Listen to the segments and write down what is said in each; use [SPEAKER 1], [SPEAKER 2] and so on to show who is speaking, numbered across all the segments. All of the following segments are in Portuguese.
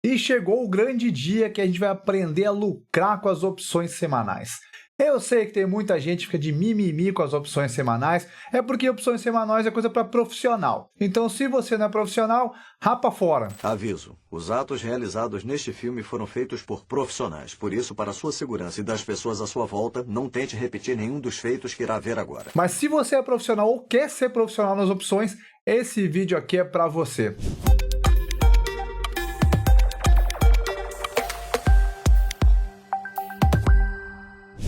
[SPEAKER 1] E chegou o grande dia que a gente vai aprender a lucrar com as opções semanais. Eu sei que tem muita gente que fica de mimimi com as opções semanais, é porque opções semanais é coisa para profissional. Então, se você não é profissional, rapa fora.
[SPEAKER 2] Aviso: os atos realizados neste filme foram feitos por profissionais. Por isso, para sua segurança e das pessoas à sua volta, não tente repetir nenhum dos feitos que irá ver agora.
[SPEAKER 1] Mas se você é profissional ou quer ser profissional nas opções, esse vídeo aqui é para você.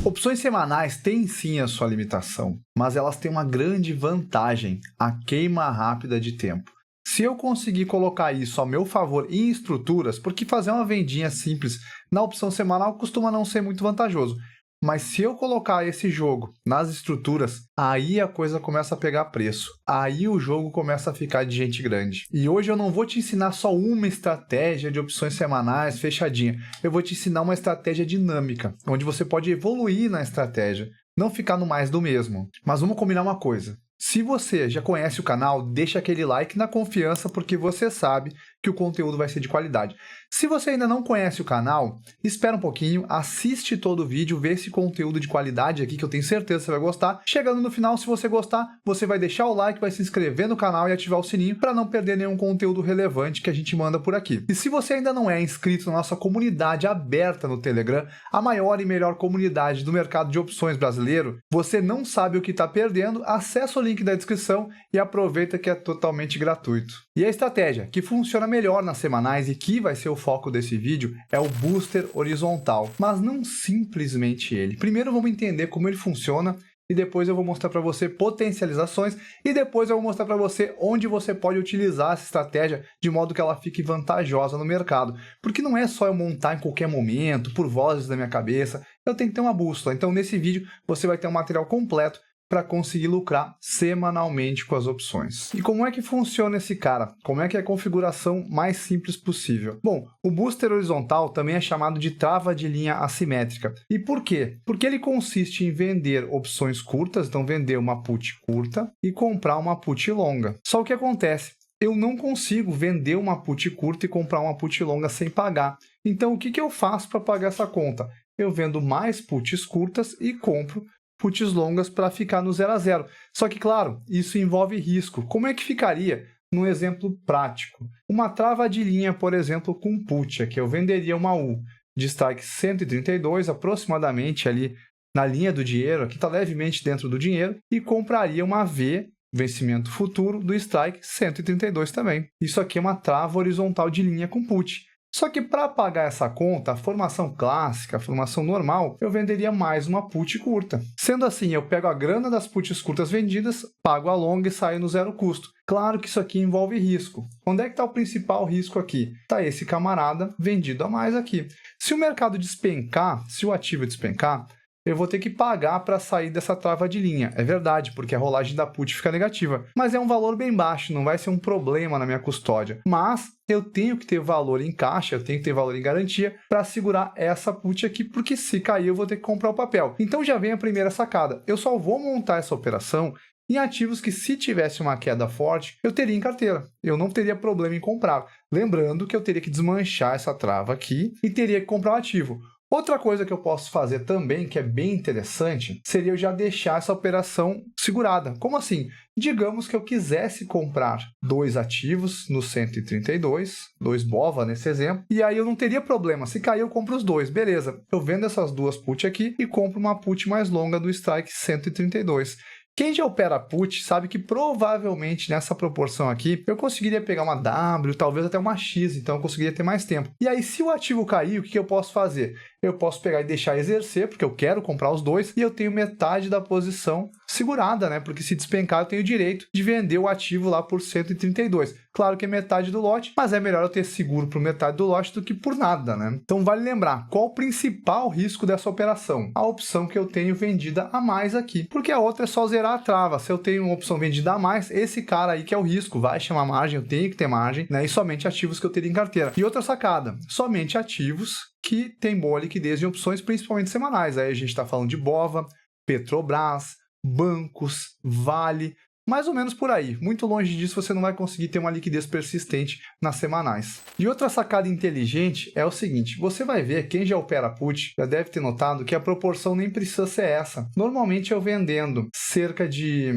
[SPEAKER 1] Opções semanais têm sim a sua limitação, mas elas têm uma grande vantagem, a queima rápida de tempo. Se eu conseguir colocar isso ao meu favor em estruturas, porque fazer uma vendinha simples na opção semanal costuma não ser muito vantajoso, mas se eu colocar esse jogo nas estruturas, aí a coisa começa a pegar preço. Aí o jogo começa a ficar de gente grande. E hoje eu não vou te ensinar só uma estratégia de opções semanais fechadinha. Eu vou te ensinar uma estratégia dinâmica, onde você pode evoluir na estratégia, não ficar no mais do mesmo. Mas vamos combinar uma coisa. Se você já conhece o canal, deixa aquele like na confiança, porque você sabe que o conteúdo vai ser de qualidade. Se você ainda não conhece o canal, espera um pouquinho, assiste todo o vídeo, vê esse conteúdo de qualidade aqui, que eu tenho certeza que você vai gostar. Chegando no final, se você gostar, você vai deixar o like, vai se inscrever no canal e ativar o sininho para não perder nenhum conteúdo relevante que a gente manda por aqui. E se você ainda não é inscrito na nossa comunidade aberta no Telegram, a maior e melhor comunidade do mercado de opções brasileiro, você não sabe o que está perdendo, acessa o link da descrição e aproveita que é totalmente gratuito. E a estratégia que funciona melhor nas semanais e que vai ser o foco desse vídeo é o booster horizontal, mas não simplesmente ele. Primeiro vamos entender como ele funciona e depois eu vou mostrar para você potencializações e depois eu vou mostrar para você onde você pode utilizar essa estratégia de modo que ela fique vantajosa no mercado. Porque não é só eu montar em qualquer momento, por vozes da minha cabeça, eu tenho que ter uma bússola. Então nesse vídeo você vai ter um material completo para conseguir lucrar semanalmente com as opções. E como é que funciona esse cara? Como é que é a configuração mais simples possível? Bom, o booster horizontal também é chamado de trava de linha assimétrica. E por quê? Porque ele consiste em vender opções curtas, então vender uma put curta e comprar uma put longa. Só o que acontece? Eu não consigo vender uma put curta e comprar uma put longa sem pagar. Então o que eu faço para pagar essa conta? Eu vendo mais puts curtas e compro puts longas para ficar no 0 a 0. Só que, claro, isso envolve risco. Como é que ficaria num exemplo prático? Uma trava de linha, por exemplo, com put, aqui eu venderia uma U de strike 132, aproximadamente ali na linha do dinheiro, aqui está levemente dentro do dinheiro, e compraria uma V, vencimento futuro, do strike 132 também. Isso aqui é uma trava horizontal de linha com put. Só que para pagar essa conta, a formação clássica, a formação normal, eu venderia mais uma put curta. Sendo assim, eu pego a grana das puts curtas vendidas, pago a longa e saio no zero custo. Claro que isso aqui envolve risco. Onde é que está o principal risco aqui? Está esse camarada vendido a mais aqui. Se o mercado despencar, se o ativo despencar, eu vou ter que pagar para sair dessa trava de linha. É verdade, porque a rolagem da put fica negativa. Mas é um valor bem baixo, não vai ser um problema na minha custódia. Mas eu tenho que ter valor em caixa, eu tenho que ter valor em garantia para segurar essa put aqui, porque se cair eu vou ter que comprar o papel. Então já vem a primeira sacada. Eu só vou montar essa operação em ativos que, se tivesse uma queda forte, eu teria em carteira. Eu não teria problema em comprar. Lembrando que eu teria que desmanchar essa trava aqui e teria que comprar o ativo. Outra coisa que eu posso fazer também, que é bem interessante, seria eu já deixar essa operação segurada. Como assim? Digamos que eu quisesse comprar dois ativos no 132, dois BOVA nesse exemplo, e aí eu não teria problema. Se cair, eu compro os dois. Beleza, eu vendo essas duas put aqui e compro uma put mais longa do strike 132. Quem já opera put sabe que provavelmente nessa proporção aqui eu conseguiria pegar uma W, talvez até uma X, então eu conseguiria ter mais tempo. E aí, se o ativo cair, o que eu posso fazer? Eu posso pegar e deixar exercer, porque eu quero comprar os dois, e eu tenho metade da posição segurada, né? Porque se despencar, eu tenho o direito de vender o ativo lá por 132. Claro que é metade do lote, mas é melhor eu ter seguro por metade do lote do que por nada, né? Então vale lembrar, qual o principal risco dessa operação? A opção que eu tenho vendida a mais aqui, porque a outra é só zerar a trava. Se eu tenho uma opção vendida a mais, esse cara aí que é o risco, vai chamar margem, eu tenho que ter margem, né? E somente ativos que eu teria em carteira. E outra sacada, somente ativos que tem boa liquidez em opções, principalmente semanais. Aí a gente está falando de BOVA, Petrobras, bancos, Vale, Mais ou menos por aí. Muito longe disso você não vai conseguir ter uma liquidez persistente nas semanais. E outra sacada inteligente é o seguinte, você vai ver, quem já opera put já deve ter notado que a proporção nem precisa ser essa. Normalmente eu vendendo cerca de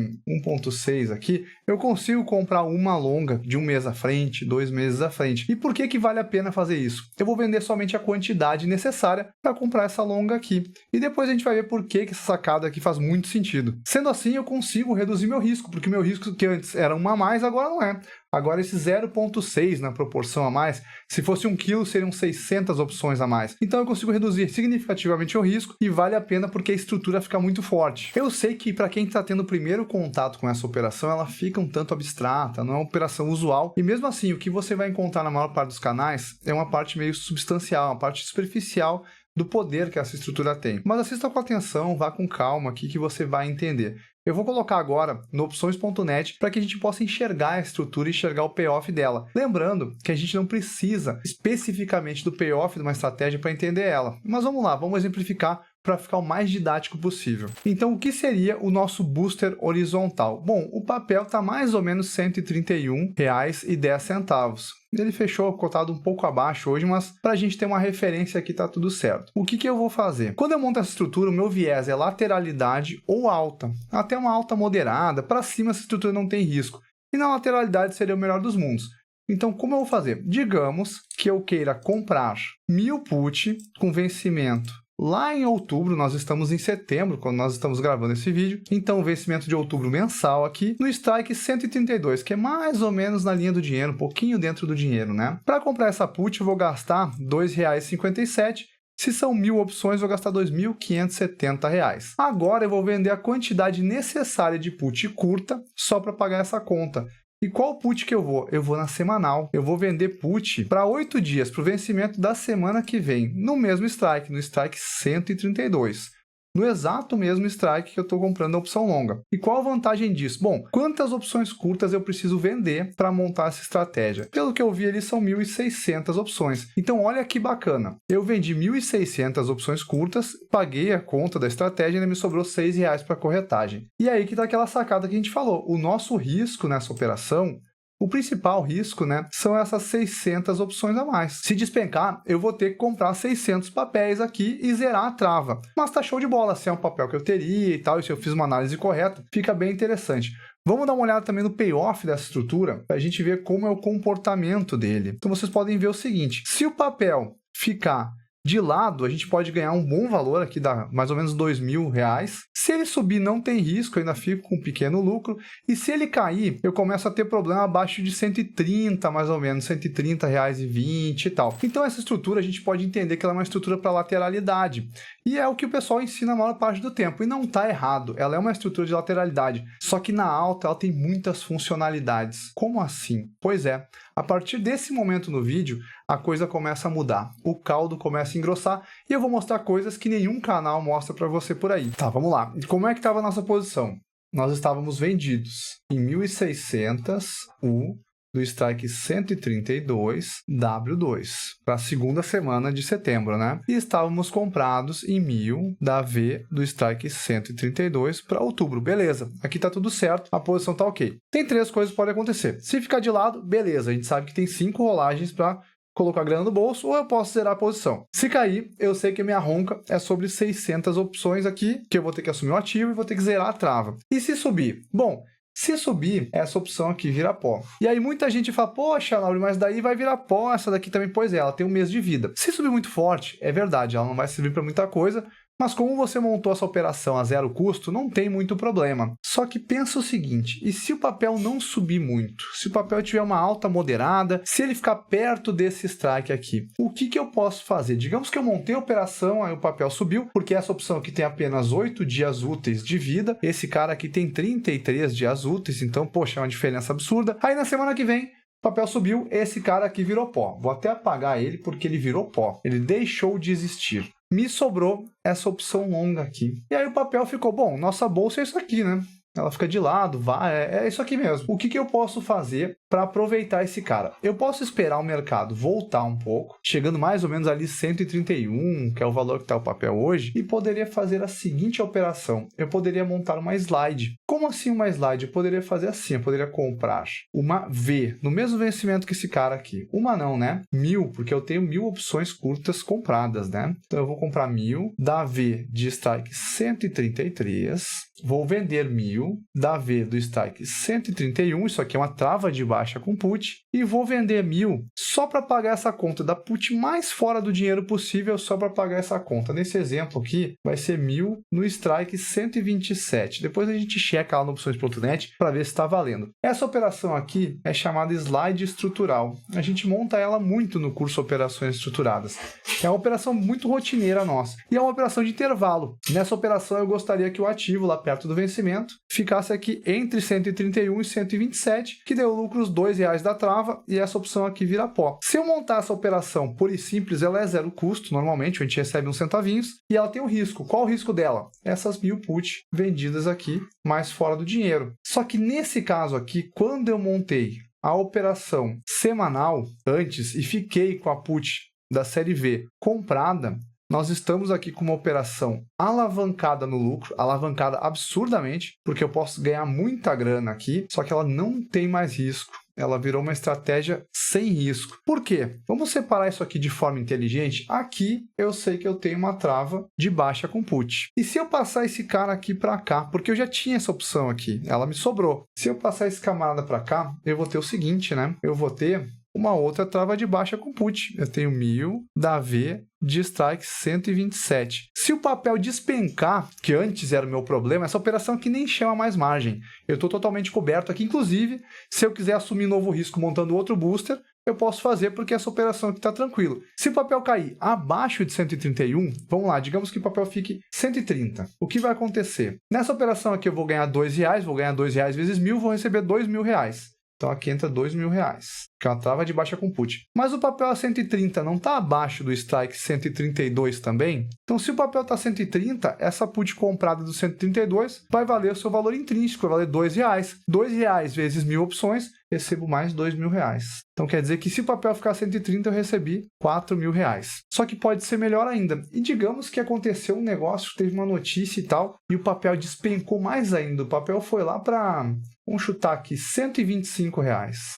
[SPEAKER 1] 1,6 aqui, eu consigo comprar uma longa de um mês à frente, 2 meses à frente. E por que vale a pena fazer isso? Eu vou vender somente a quantidade necessária para comprar essa longa aqui. E depois a gente vai ver por que essa sacada aqui faz muito sentido. Sendo assim, eu consigo reduzir meu risco, porque meu risco que antes era 1 a mais, agora não é. Agora esse 0,6 na proporção a mais, se fosse 1 quilo, seriam 600 opções a mais. Então eu consigo reduzir significativamente o risco e vale a pena porque a estrutura fica muito forte. Eu sei que para quem está tendo o primeiro contato com essa operação, ela fica um tanto abstrata, não é uma operação usual. E mesmo assim, o que você vai encontrar na maior parte dos canais é uma parte meio substancial, uma parte superficial do poder que essa estrutura tem. Mas assista com atenção, vá com calma aqui que você vai entender. Eu vou colocar agora no opções.net para que a gente possa enxergar a estrutura e enxergar o payoff dela. Lembrando que a gente não precisa especificamente do payoff de uma estratégia para entender ela. Mas vamos lá, vamos exemplificar para ficar o mais didático possível. Então, o que seria o nosso booster horizontal? Bom, o papel está mais ou menos R$ 131,10. Ele fechou cotado um pouco abaixo hoje, mas para a gente ter uma referência aqui está tudo certo. O que eu vou fazer? Quando eu monto essa estrutura, o meu viés é lateralidade ou alta. Até uma alta moderada, para cima essa estrutura não tem risco. E na lateralidade seria o melhor dos mundos. Então, como eu vou fazer? Digamos que eu queira comprar 1000 put com vencimento lá em outubro, nós estamos em setembro, quando nós estamos gravando esse vídeo. Então, o vencimento de outubro mensal aqui, no strike 132, que é mais ou menos na linha do dinheiro, um pouquinho dentro do dinheiro, né? Para comprar essa put, eu vou gastar R$ 2,57. Se são 1000 opções, eu vou gastar R$ 2.570. Agora, eu vou vender a quantidade necessária de put curta só para pagar essa conta. E qual put que eu vou? Eu vou na semanal. Eu vou vender put para 8 dias, para o vencimento da semana que vem, no mesmo strike, no strike 132. No exato mesmo strike que eu estou comprando a opção longa. E qual a vantagem disso? Bom, quantas opções curtas eu preciso vender para montar essa estratégia? Pelo que eu vi ali, são 1.600 opções. Então, olha que bacana. Eu vendi 1.600 opções curtas, paguei a conta da estratégia e ainda me sobrou R$ 6 para corretagem. E aí que está aquela sacada que a gente falou. O nosso risco nessa operação, o principal risco, né, são essas 600 opções a mais. Se despencar, eu vou ter que comprar 600 papéis aqui e zerar a trava. Mas tá show de bola, se é um papel que eu teria e tal, e se eu fiz uma análise correta, fica bem interessante. Vamos dar uma olhada também no payoff dessa estrutura, para a gente ver como é o comportamento dele. Então vocês podem ver o seguinte, se o papel ficar de lado, a gente pode ganhar um bom valor aqui, dá mais ou menos R$ 2.000. Se ele subir, não tem risco, eu ainda fico com um pequeno lucro. E se ele cair, eu começo a ter problema abaixo de 130, mais ou menos, R$ 130,20 e tal. Então, essa estrutura, a gente pode entender que ela é uma estrutura para lateralidade. E é o que o pessoal ensina a maior parte do tempo. E não está errado, ela é uma estrutura de lateralidade. Só que na alta, ela tem muitas funcionalidades. Como assim? Pois é, a partir desse momento no vídeo, a coisa começa a mudar. O caldo começa a engrossar e eu vou mostrar coisas que nenhum canal mostra para você por aí. Tá, vamos lá. Como é que estava a nossa posição? Nós estávamos vendidos em 1.600 U do strike 132 W2 para a segunda semana de setembro, né? E estávamos comprados em 1000 da V do strike 132 para outubro. Beleza, aqui tá tudo certo, a posição tá ok. Tem 3 coisas que podem acontecer. Se ficar de lado, beleza, a gente sabe que tem 5 rolagens para colocar grana no bolso, ou eu posso zerar a posição. Se cair, eu sei que a minha ronca é sobre 600 opções aqui, que eu vou ter que assumir o ativo e vou ter que zerar a trava. E se subir? Bom, se subir, essa opção aqui vira pó. E aí muita gente fala, poxa, Laura, mas daí vai virar pó, essa daqui também, pois é, ela tem um mês de vida. Se subir muito forte, é verdade, ela não vai servir para muita coisa, mas como você montou essa operação a zero custo, não tem muito problema. Só que pensa o seguinte, e se o papel não subir muito? Se o papel tiver uma alta moderada, se ele ficar perto desse strike aqui, o que eu posso fazer? Digamos que eu montei a operação, aí o papel subiu, porque essa opção aqui tem apenas 8 dias úteis de vida, esse cara aqui tem 33 dias úteis, então, poxa, é uma diferença absurda. Aí na semana que vem, o papel subiu, esse cara aqui virou pó. Vou até apagar ele porque ele virou pó. Ele deixou de existir. Me sobrou essa opção longa aqui. E aí o papel ficou, bom, nossa bolsa é isso aqui, né? Ela fica de lado, vai, é isso aqui mesmo. O que eu posso fazer para aproveitar esse cara. Eu posso esperar o mercado voltar um pouco, chegando mais ou menos ali 131, que é o valor que está o papel hoje, e poderia fazer a seguinte operação. Eu poderia montar uma slide. Como assim uma slide? Eu poderia fazer assim, eu poderia comprar uma V, no mesmo vencimento que esse cara aqui. Uma não, né? 1000, porque eu tenho 1000 opções curtas compradas, né? Então eu vou comprar 1000 da V de strike 133, vou vender 1000 da V do strike 131, isso aqui é uma trava de baixa com put, e vou vender 1000 só para pagar essa conta, da put mais fora do dinheiro possível, só para pagar essa conta. Nesse exemplo aqui, vai ser 1000 no strike 127. Depois a gente checa lá no opções.net para ver se está valendo. Essa operação aqui é chamada slide estrutural. A gente monta ela muito no curso Operações Estruturadas. É uma operação muito rotineira nossa. E é uma operação de intervalo. Nessa operação eu gostaria que o ativo lá perto do vencimento ficasse aqui entre 131 e 127, que deu lucros R$2 da trava, e essa opção aqui vira pó. Se eu montar essa operação pura e simples, ela é zero custo, normalmente a gente recebe uns centavinhos, e ela tem um risco. Qual o risco dela? Essas 1000 put vendidas aqui, mais fora do dinheiro. Só que nesse caso aqui, quando eu montei a operação semanal antes e fiquei com a put da série V comprada, nós estamos aqui com uma operação alavancada no lucro, alavancada absurdamente, porque eu posso ganhar muita grana aqui, só que ela não tem mais risco. Ela virou uma estratégia sem risco. Por quê? Vamos separar isso aqui de forma inteligente. Aqui eu sei que eu tenho uma trava de baixa com put. E se eu passar esse cara aqui para cá, porque eu já tinha essa opção aqui, ela me sobrou. Se eu passar esse camarada para cá, eu vou ter o seguinte, né? Eu vou ter uma outra trava de baixa com put. Eu tenho 1000 da V de strike 127. Se o papel despencar, que antes era o meu problema, essa operação aqui nem chama mais margem. Eu estou totalmente coberto aqui. Inclusive, se eu quiser assumir novo risco montando outro booster, eu posso fazer porque essa operação aqui está tranquilo. Se o papel cair abaixo de 131, vamos lá, digamos que o papel fique 130. O que vai acontecer? Nessa operação aqui eu vou ganhar R$2, vou ganhar R$2 vezes 1000, vou receber R$2.000. Então aqui entra R$2.000, que é uma trava de baixa com put. Mas o papel a 130 não está abaixo do strike 132 também? Então se o papel está 130, essa put comprada do 132 vai valer o seu valor intrínseco, vai valer R$2. R$2 vezes 1000 opções, recebo mais R$2.000. Então quer dizer que se o papel ficar 130, eu recebi R$4.000. Só que pode ser melhor ainda. E digamos que aconteceu um negócio, teve uma notícia e tal, e o papel despencou mais ainda. O papel foi lá para, vamos chutar aqui, R$125.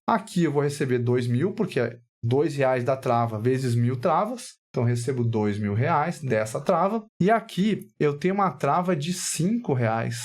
[SPEAKER 1] Aqui eu vou receber R$2.000, porque é R$2 da trava vezes 1000 travas. Então, eu recebo R$2.000 dessa trava. E aqui eu tenho uma trava de R$5.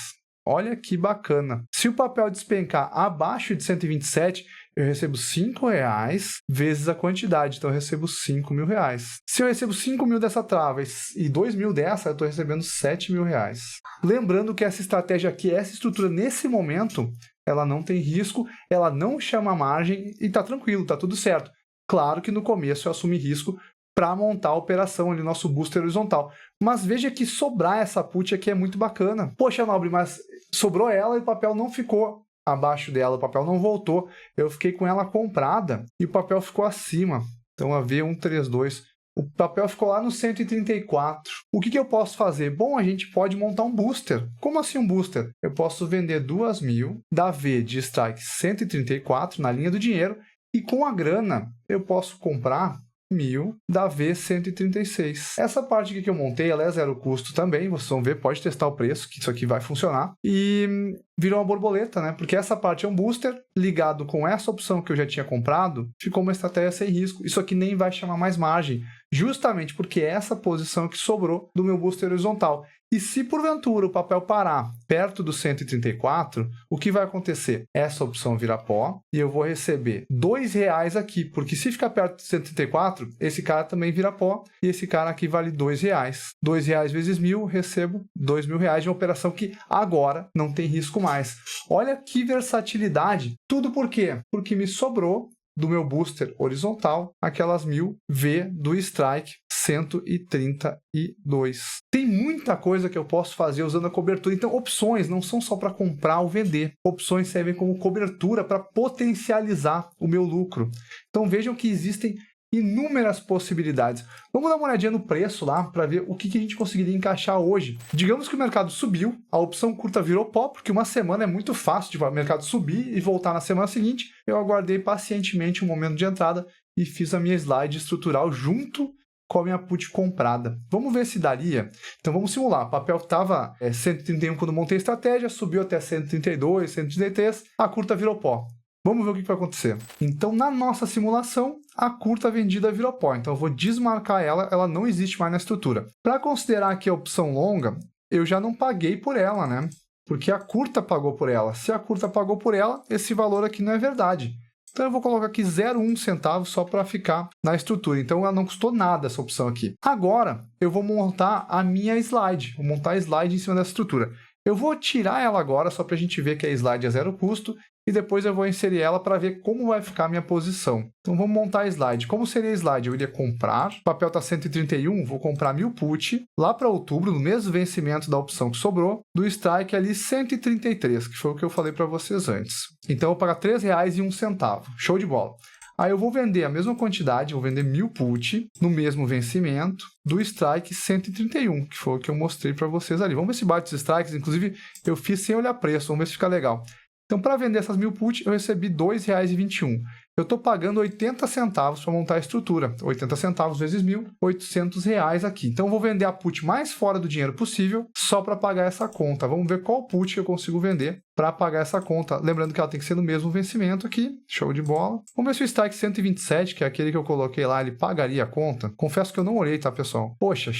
[SPEAKER 1] Olha que bacana. Se o papel despencar abaixo de 127, eu recebo R$5 vezes a quantidade. Então, eu recebo R$5.000. Se eu recebo 5.000 dessa trava e 2.000 dessa, eu estou recebendo R$7.000. Lembrando que essa estratégia aqui, essa estrutura, nesse momento, ela não tem risco, ela não chama margem e está tranquilo, está tudo certo. Claro que no começo eu assumi risco para montar a operação ali, nosso booster horizontal. Mas veja que sobrar essa put aqui é muito bacana. Poxa, Nobre, mas sobrou ela e o papel não ficou abaixo dela, o papel não voltou. Eu fiquei com ela comprada e o papel ficou acima. Então, a V132. O papel ficou lá no 134. O que eu posso fazer? Bom, a gente pode montar um booster. Como assim um booster? Eu posso vender 2.000 da V de strike 134 na linha do dinheiro e com a grana eu posso comprar 1.000 da V136. Essa parte aqui que eu montei, ela é zero custo também. Vocês vão ver, pode testar o preço, que isso aqui vai funcionar. E virou uma borboleta, né? Porque essa parte é um booster ligado com essa opção que eu já tinha comprado, ficou uma estratégia sem risco. Isso aqui nem vai chamar mais margem, justamente porque é essa posição que sobrou do meu booster horizontal. E se porventura o papel parar perto do 134, o que vai acontecer? Essa opção vira pó e eu vou receber R$2 aqui, porque se ficar perto do 134, esse cara também vira pó e esse cara aqui vale R$2. R$2 vezes 1000, recebo R$2.000 de uma operação que agora não tem risco mais. Olha que versatilidade! Tudo por quê? Porque me sobrou do meu booster horizontal aquelas 1000 V do strike 132. Tem muita coisa que eu posso fazer usando a cobertura. Então, opções não são só para comprar ou vender. Opções servem como cobertura para potencializar o meu lucro. Então, vejam que existem inúmeras possibilidades. Vamos dar uma olhadinha no preço lá para ver o que a gente conseguiria encaixar hoje. Digamos que o mercado subiu, a opção curta virou pó, porque uma semana é muito fácil de o mercado subir e voltar na semana seguinte. Eu aguardei pacientemente um momento de entrada e fiz a minha slide estrutural junto com a minha put comprada. Vamos ver se daria. Então vamos simular. O papel estava 131 quando montei a estratégia, subiu até 132, 133, a curta virou pó. Vamos ver o que vai acontecer. Então, na nossa simulação, a curta vendida virou pó. Então, eu vou desmarcar ela, ela não existe mais na estrutura. Para considerar aqui a opção longa, eu já não paguei por ela, né? Porque a curta pagou por ela. Se a curta pagou por ela, esse valor aqui não é verdade. Então, eu vou colocar aqui 0,1 centavo só para ficar na estrutura. Então, ela não custou nada essa opção aqui. Agora, eu vou montar a minha slide. Vou montar a slide em cima dessa estrutura. Eu vou tirar ela agora só para a gente ver que a slide é zero custo e depois eu vou inserir ela para ver como vai ficar a minha posição. Então vamos montar a slide. Como seria a slide? Eu iria comprar, o papel está 131, vou comprar 1000 put, lá para outubro, no mesmo vencimento da opção que sobrou, do strike ali 133, que foi o que eu falei para vocês antes. Então eu vou pagar R$ 3,01, show de bola. Aí eu vou vender a mesma quantidade, vou vender 1000 put no mesmo vencimento do strike 131, que foi o que eu mostrei para vocês ali. Vamos ver se bate os strikes, inclusive eu fiz sem olhar preço, vamos ver se fica legal. Então, para vender essas 1000 put, eu recebi R$ 2,21. Eu estou pagando 80 centavos para montar a estrutura. 80 centavos vezes 1.000, R$ 800 aqui. Então, eu vou vender a put mais fora do dinheiro possível só para pagar essa conta. Vamos ver qual put eu consigo vender para pagar essa conta. Lembrando que ela tem que ser no mesmo vencimento aqui. Show de bola. Vamos ver se o strike 127, que é aquele que eu coloquei lá, ele pagaria a conta. Confesso que eu não olhei, tá, pessoal? Poxa,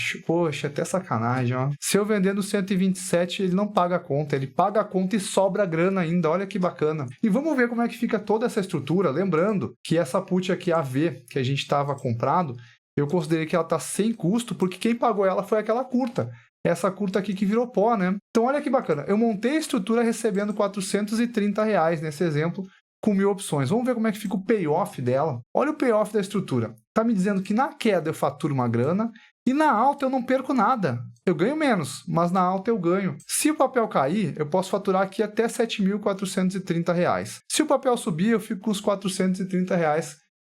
[SPEAKER 1] até sacanagem, ó. Se eu vender no 127, ele não paga a conta. Ele paga a conta e sobra grana ainda. Olha que bacana. E vamos ver como é que fica toda essa estrutura. Lembrando que essa put aqui AV, que a gente estava comprado, eu considerei que ela está sem custo, porque quem pagou ela foi aquela curta. Essa curta aqui que virou pó, né? Então, olha que bacana. Eu montei a estrutura recebendo R$ 430 nesse exemplo, com 1000 opções. Vamos ver como é que fica o payoff dela. Olha o payoff da estrutura. Está me dizendo que na queda eu faturo uma grana e na alta eu não perco nada. Eu ganho menos, mas na alta eu ganho. Se o papel cair, eu posso faturar aqui até R$ 7.430. Se o papel subir, eu fico com os R$ 430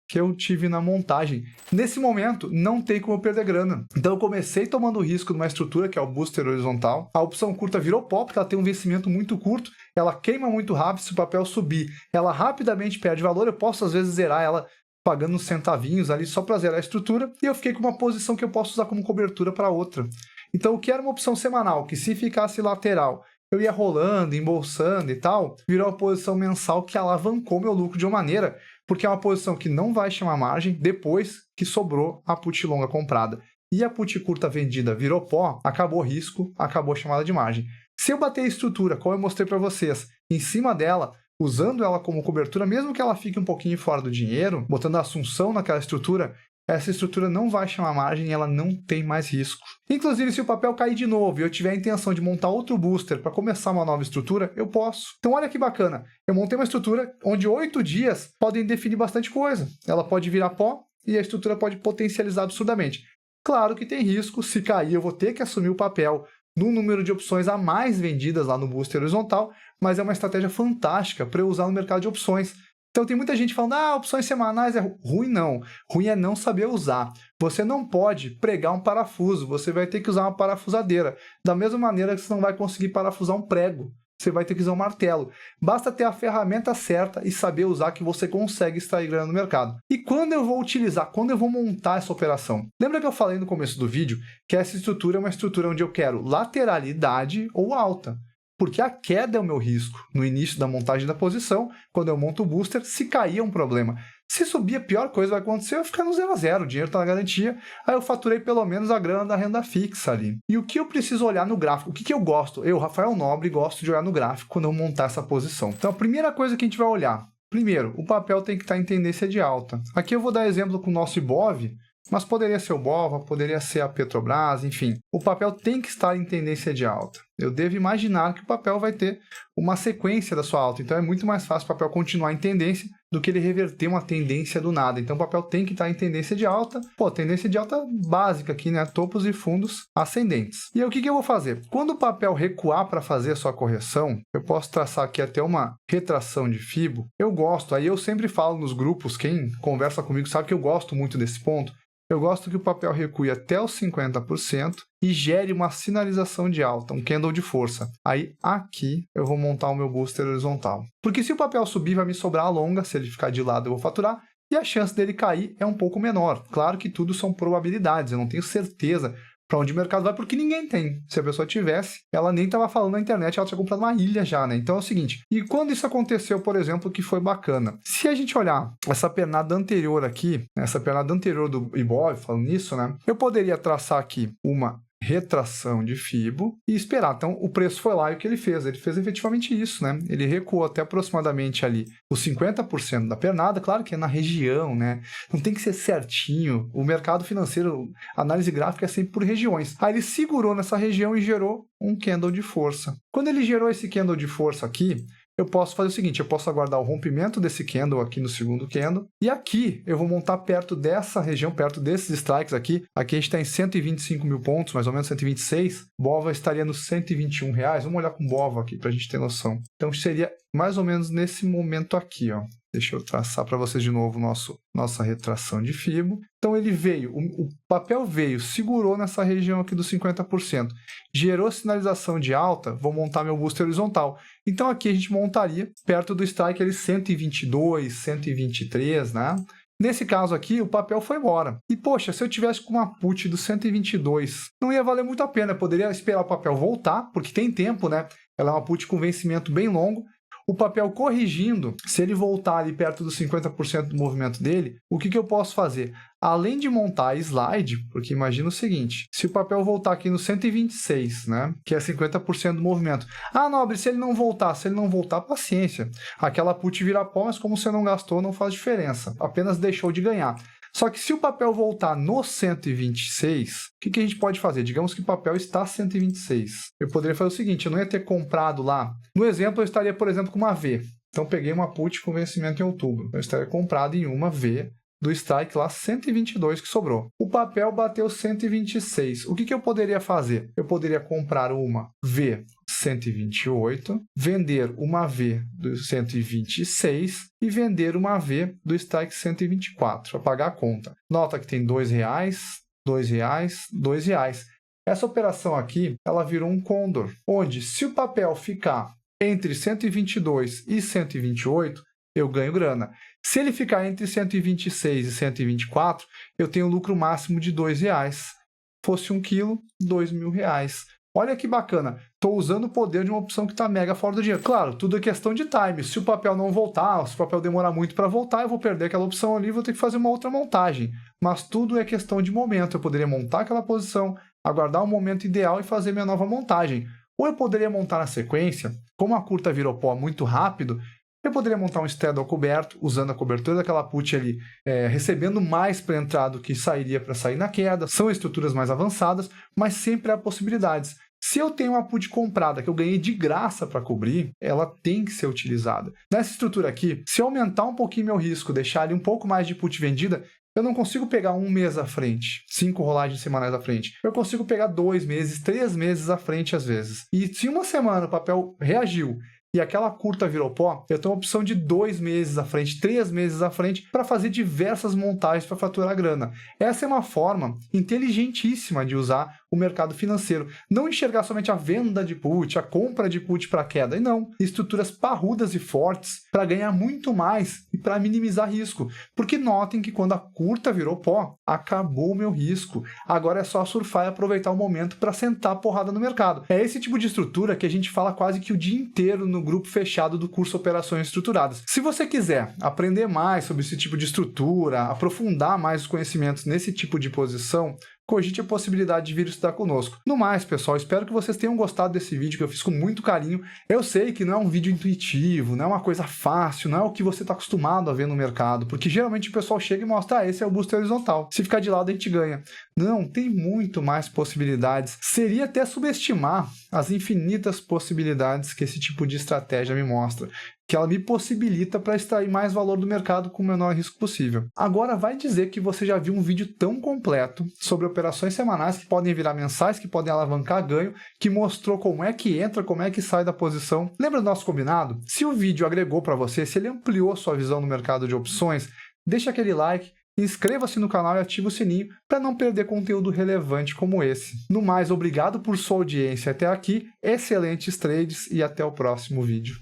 [SPEAKER 1] que eu tive na montagem. Nesse momento, não tem como eu perder grana. Então, eu comecei tomando risco numa estrutura, que é o booster horizontal. A opção curta virou pó, porque ela tem um vencimento muito curto. Ela queima muito rápido. Se o papel subir, ela rapidamente perde valor. Eu posso, às vezes, zerar ela pagando uns centavinhos ali só para zerar a estrutura. E eu fiquei com uma posição que eu posso usar como cobertura para outra. Então, o que era uma opção semanal, que se ficasse lateral, eu ia rolando, embolsando e tal, virou uma posição mensal que alavancou meu lucro de uma maneira, porque é uma posição que não vai chamar margem depois que sobrou a put longa comprada. E a put curta vendida virou pó, acabou o risco, acabou a chamada de margem. Se eu bater a estrutura, como eu mostrei para vocês, em cima dela, usando ela como cobertura, mesmo que ela fique um pouquinho fora do dinheiro, botando a assunção naquela estrutura, essa estrutura não vai chamar margem e ela não tem mais risco. Inclusive, se o papel cair de novo e eu tiver a intenção de montar outro booster para começar uma nova estrutura, eu posso. Então, olha que bacana. Eu montei uma estrutura onde 8 dias podem definir bastante coisa. Ela pode virar pó e a estrutura pode potencializar absurdamente. Claro que tem risco. Se cair, eu vou ter que assumir o papel no número de opções a mais vendidas lá no booster horizontal, mas é uma estratégia fantástica para eu usar no mercado de opções. Então, tem muita gente falando, opções semanais é ruim, não. Ruim é não saber usar. Você não pode pregar um parafuso, você vai ter que usar uma parafusadeira. Da mesma maneira que você não vai conseguir parafusar um prego, você vai ter que usar um martelo. Basta ter a ferramenta certa e saber usar que você consegue extrair grana no mercado. E quando eu vou utilizar, quando eu vou montar essa operação? Lembra que eu falei no começo do vídeo que essa estrutura é uma estrutura onde eu quero lateralidade ou alta? Porque a queda é o meu risco. No início da montagem da posição, quando eu monto o booster, se cair é um problema. Se subir, a pior coisa vai acontecer, eu ficar no 0 a 0, o dinheiro está na garantia, aí eu faturei pelo menos a grana da renda fixa ali. E o que eu preciso olhar no gráfico? O que eu gosto? Eu, Rafael Nobre, gosto de olhar no gráfico quando eu montar essa posição. Então, a primeira coisa que a gente vai olhar, primeiro, o papel tem que estar em tendência de alta. Aqui eu vou dar exemplo com o nosso IBOV, mas poderia ser o BOVA, poderia ser a Petrobras, enfim. O papel tem que estar em tendência de alta. Eu devo imaginar que o papel vai ter uma sequência da sua alta, então é muito mais fácil o papel continuar em tendência do que ele reverter uma tendência do nada. Então o papel tem que estar em tendência de alta. Pô, tendência de alta básica aqui, né? Topos e fundos ascendentes. E aí o que eu vou fazer? Quando o papel recuar para fazer a sua correção, eu posso traçar aqui até uma retração de Fibo. Eu gosto, aí eu sempre falo nos grupos, quem conversa comigo sabe que eu gosto muito desse ponto. Eu gosto que o papel recue até os 50% e gere uma sinalização de alta, um candle de força. Aí aqui eu vou montar o meu booster horizontal. Porque se o papel subir vai me sobrar a longa, se ele ficar de lado eu vou faturar, e a chance dele cair é um pouco menor. Claro que tudo são probabilidades, eu não tenho certeza para onde o mercado vai, porque ninguém tem. Se a pessoa tivesse, ela nem estava falando na internet, ela tinha comprado uma ilha já, né? Então é o seguinte, e quando isso aconteceu, por exemplo, que foi bacana? Se a gente olhar essa pernada anterior aqui, essa pernada anterior do Ibov, falando nisso, né? Eu poderia traçar aqui uma retração de Fibo e esperar. Então, o preço foi lá e o que ele fez? Ele fez efetivamente isso, né? Ele recuou até aproximadamente ali os 50% da pernada, claro que é na região, né? Não tem que ser certinho. O mercado financeiro, a análise gráfica é sempre por regiões. Aí ele segurou nessa região e gerou um candle de força. Quando ele gerou esse candle de força aqui, eu posso fazer o seguinte, eu posso aguardar o rompimento desse candle aqui no segundo candle, e aqui eu vou montar perto dessa região, perto desses strikes aqui a gente está em 125 mil pontos, mais ou menos 126, BOVA estaria nos 121 reais, vamos olhar com BOVA aqui para a gente ter noção. Então seria mais ou menos nesse momento aqui, ó. Deixa eu traçar para vocês de novo nossa retração de Fibo. Então ele veio, o papel veio, segurou nessa região aqui dos 50%, gerou sinalização de alta, vou montar meu booster horizontal. Então aqui a gente montaria perto do strike ali 122, 123, né? Nesse caso aqui, o papel foi embora. E, poxa, se eu tivesse com uma put do 122, não ia valer muito a pena. Eu poderia esperar o papel voltar, porque tem tempo, né? Ela é uma put com vencimento bem longo. O papel corrigindo, se ele voltar ali perto dos 50% do movimento dele, o que eu posso fazer? Além de montar a slide, porque imagina o seguinte, se o papel voltar aqui no 126, né, que é 50% do movimento. Ah, Nobre, se ele não voltar, paciência. Aquela put vira pó, mas como você não gastou, não faz diferença. Apenas deixou de ganhar. Só que se o papel voltar no 126, o que a gente pode fazer? Digamos que o papel está 126. Eu poderia fazer o seguinte, eu não ia ter comprado lá. No exemplo, eu estaria, por exemplo, com uma V. Então, peguei uma put com vencimento em outubro. Eu estaria comprado em uma V do strike lá 122 que sobrou. O papel bateu 126. O que eu poderia fazer? Eu poderia comprar uma V 128, vender uma V do 126 e vender uma V do strike 124 para pagar a conta. Nota que tem R$2, R$2, R$2. Essa operação aqui, ela virou um condor, onde se o papel ficar entre 122 e 128, eu ganho grana. Se ele ficar entre 126 e 124, eu tenho lucro máximo de R$2. Fosse 1 quilo, R$2.000. Olha que bacana, estou usando o poder de uma opção que está mega fora do dinheiro. Claro, tudo é questão de time. Se o papel não voltar, se o papel demorar muito para voltar, eu vou perder aquela opção ali e vou ter que fazer uma outra montagem. Mas tudo é questão de momento. Eu poderia montar aquela posição, aguardar o momento ideal e fazer minha nova montagem. Ou eu poderia montar na sequência, como a curta virou pó muito rápido, eu poderia montar um straddle coberto, usando a cobertura daquela put ali, recebendo mais para entrar do que sairia para sair na queda. São estruturas mais avançadas, mas sempre há possibilidades. Se eu tenho uma put comprada que eu ganhei de graça para cobrir, ela tem que ser utilizada. Nessa estrutura aqui, se eu aumentar um pouquinho meu risco, deixar ali um pouco mais de put vendida, eu não consigo pegar 1 mês à frente, 5 rolagens semanais à frente. Eu consigo pegar 2 meses, 3 meses à frente às vezes. E se uma semana o papel reagiu e aquela curta virou pó, eu tenho a opção de 2 meses à frente, 3 meses à frente para fazer diversas montagens para faturar grana. Essa é uma forma inteligentíssima de usar o mercado financeiro. Não enxergar somente a venda de put, a compra de put para queda, e não. Estruturas parrudas e fortes para ganhar muito mais e para minimizar risco. Porque notem que quando a curta virou pó, acabou o meu risco. Agora é só surfar e aproveitar o momento para sentar a porrada no mercado. É esse tipo de estrutura que a gente fala quase que o dia inteiro no grupo fechado do curso Operações Estruturadas. Se você quiser aprender mais sobre esse tipo de estrutura, aprofundar mais os conhecimentos nesse tipo de posição, cogite a possibilidade de vir estudar conosco. No mais, pessoal, espero que vocês tenham gostado desse vídeo que eu fiz com muito carinho. Eu sei que não é um vídeo intuitivo, não é uma coisa fácil, não é o que você está acostumado a ver no mercado, porque geralmente o pessoal chega e mostra, esse é o booster horizontal. Se ficar de lado, a gente ganha. Não, tem muito mais possibilidades. Seria até subestimar as infinitas possibilidades que esse tipo de estratégia me mostra. que ela me possibilita para extrair mais valor do mercado com o menor risco possível. Agora vai dizer que você já viu um vídeo tão completo sobre operações semanais que podem virar mensais, que podem alavancar ganho, que mostrou como é que entra, como é que sai da posição. Lembra do nosso combinado? Se o vídeo agregou para você, se ele ampliou sua visão no mercado de opções, deixa aquele like, inscreva-se no canal e ative o sininho para não perder conteúdo relevante como esse. No mais, obrigado por sua audiência até aqui, excelentes trades e até o próximo vídeo.